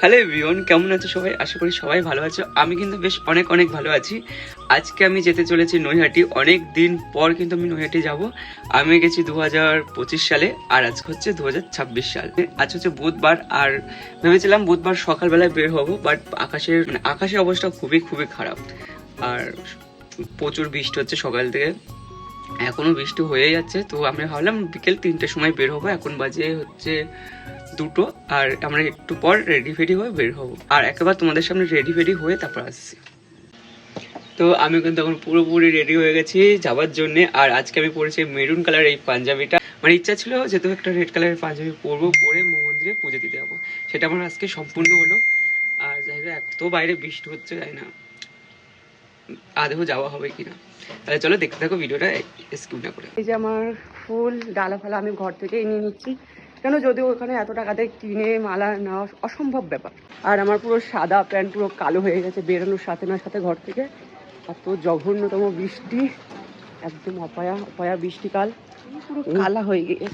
Hello everyone, কেমন আছো সবাই? আশা করি সবাই ভালো আছো। আমি কিন্তু বেশ অনেক ভালো আছি। আজকে আমি যেতে চলেছি নৈহাটি। অনেক দিন পর কিন্তু আমি নৈহাটি যাব। আমি গেছি 2025 সালে, আর আজকে হচ্ছে 2026 সাল। আজ হচ্ছে বুধবার, আর ভেবেছিলাম বুধবার সকালবেলায় বের হব, বাট আকাশের অবস্থা খুবই খারাপ, আর প্রচুর বৃষ্টি হচ্ছে সকাল থেকে। এখনো বৃষ্টি হয়ে যাচ্ছে, তো আমরা ভাবলাম বিকেল 3টের সময় বের হবো। এখন বাজে হচ্ছে 2টো, আর আমরা একটু পর রেডি ফেডি হয়ে বের হবো, আর একেবারে তোমাদের সামনে রেডি ফেডি হয়ে তারপর আসছি। তো আমি কিন্তু এখন পুরোপুরি রেডি হয়ে গেছি যাওয়ার জন্য। আর আজকে আমি পরেছি মেরুন কালার এই পাঞ্জাবিটা। আমার ইচ্ছা ছিল যেহেতু একটা রেড কালারের পাঞ্জাবি পরবো, পরে মন্দিরে পুজো দিতে যাবো, সেটা আমার আজকে সম্পূর্ণ হলো। আর যাই হোক, এত বাইরে বৃষ্টি হচ্ছে, যাই না আদেও যাওয়া হবে কিনা। তাহলে চলো দেখতে থাকো ভিডিওটা, স্কিপ না করে। এই যে আমার ফুল ডালা ফালা আমি ঘর থেকে নিয়ে নিচ্ছি, কেন যদিও ওখানে এত টাকাতে কিনে মালা নেওয়া অসম্ভব ব্যাপার। আর আমার পুরো সাদা প্যান্ট পুরো কালো হয়ে গেছে বেরোনোর সাথে ঘর থেকে। এত জঘন্যতম বৃষ্টি, একদম অপায়া বৃষ্টিকাল, পুরো কালা হয়ে গেছে।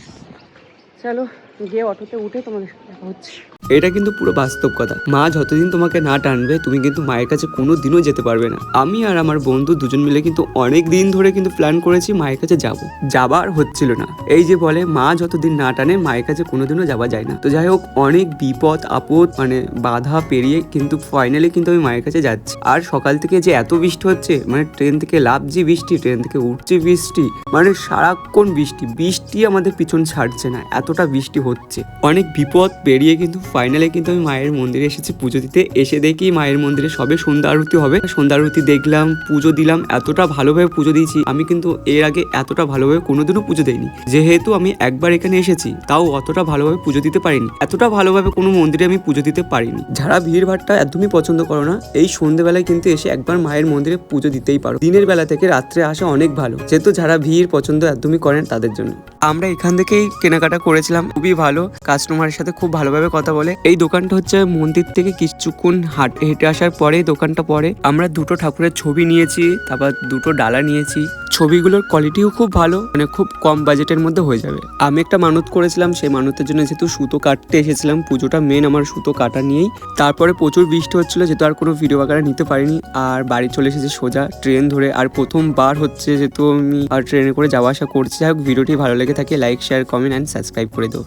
চলো গিয়ে অটোতে উঠে তোমাদের দেখা হচ্ছে। এটা কিন্তু পুরো বাস্তব কথা। মা যতদিন তোমাকে না টানবে, তুমি কিন্তু মায়ের কাছে কোনো দিনও যেতে পারবে না। আমি আর আমার বন্ধু দুজন মিলে কিন্তু অনেক দিন ধরে কিন্তু প্ল্যান করেছি মায়ের কাছে যাবার হচ্ছিল না। এই যে বলে, মা যতদিন না টানে মায়ের কাছে কোনোদিনও যাওয়া যায় না। তো যাই হোক, অনেক বিপদ আপদ মানে বাধা পেরিয়ে কিন্তু ফাইনালি কিন্তু আমি মায়ের কাছে যাচ্ছি। আর সকাল থেকে যে এত বৃষ্টি হচ্ছে, মানে ট্রেন থেকে লাফছি বৃষ্টি, ট্রেন থেকে উঠছি বৃষ্টি, মানে সারাক্ষণ বৃষ্টি আমাদের পিছন ছাড়ছে না, এতটা বৃষ্টি হচ্ছে। অনেক বিপদ পেরিয়ে কিন্তু ফাইনালি কিন্তু আমি মায়ের মন্দিরে এসেছি পুজো দিতে। এসে দেখি মায়ের মন্দিরে সবে সন্ধ্যা আরতি হবে। সন্ধ্যা আরতি দেখলাম, পুজো দিলাম। এতটা ভালোভাবে পুজো দিয়েছি, আমি কিন্তু এর আগে এতটা ভালোভাবে কোনোদিনও পুজো দেইনি। যেহেতু আমি একবার এখানে এসেছি, তাও অতটা ভালোভাবে পুজো দিতে পারিনি, এতটা ভালোভাবে কোনো মন্দিরে আমি পুজো দিতে পারিনি। যারা ভিড়ভাড়টা একদমই পছন্দ করো না, এই সন্ধ্যেবেলায় কিন্তু এসে একবার মায়ের মন্দিরে পুজো দিতেই পারো। দিনের বেলা থেকে রাত্রে আসা অনেক ভালো, যেহেতু যারা ভিড় পছন্দ একদমই করেন তাদের জন্য। আমরা এখান থেকেই কেনাকাটা করেছিলাম, খুবই ভালো। কাস্টমারের সাথে খুব ভালোভাবে কথা বলে। এই দোকানটা হচ্ছে মন্দির থেকে কিছুক্ষণ হেঁটে আসার পরে দোকানটা পড়ে। আমরা দুটো ঠাকুরের ছবি নিয়েছি, তারপর দুটো ডালা নিয়েছি। ছবিগুলোর কোয়ালিটিও খুব ভালো, মানে খুব কম বাজেটের মধ্যে হয়ে যাবে। আমি একটা মানত করেছিলাম, সেই মানতের জন্য যেহেতু সুতো কাটতে এসেছিলাম, পুজোটা মেন আমার সুতো কাটা নিয়েই। তারপরে প্রচুর বৃষ্টি হচ্ছিল, যেহেতু আর কোনো ভিডিও আকারে নিতে পারিনি, আর বাড়ি চলে এসেছি সোজা ট্রেন ধরে। আর প্রথমবার হচ্ছে যেহেতু আমি আর ট্রেনে করে যাওয়া আসা করছি। যাই হোক, ভিডিওটি ভালো লেগে থাকে like share comment and subscribe করে দাও।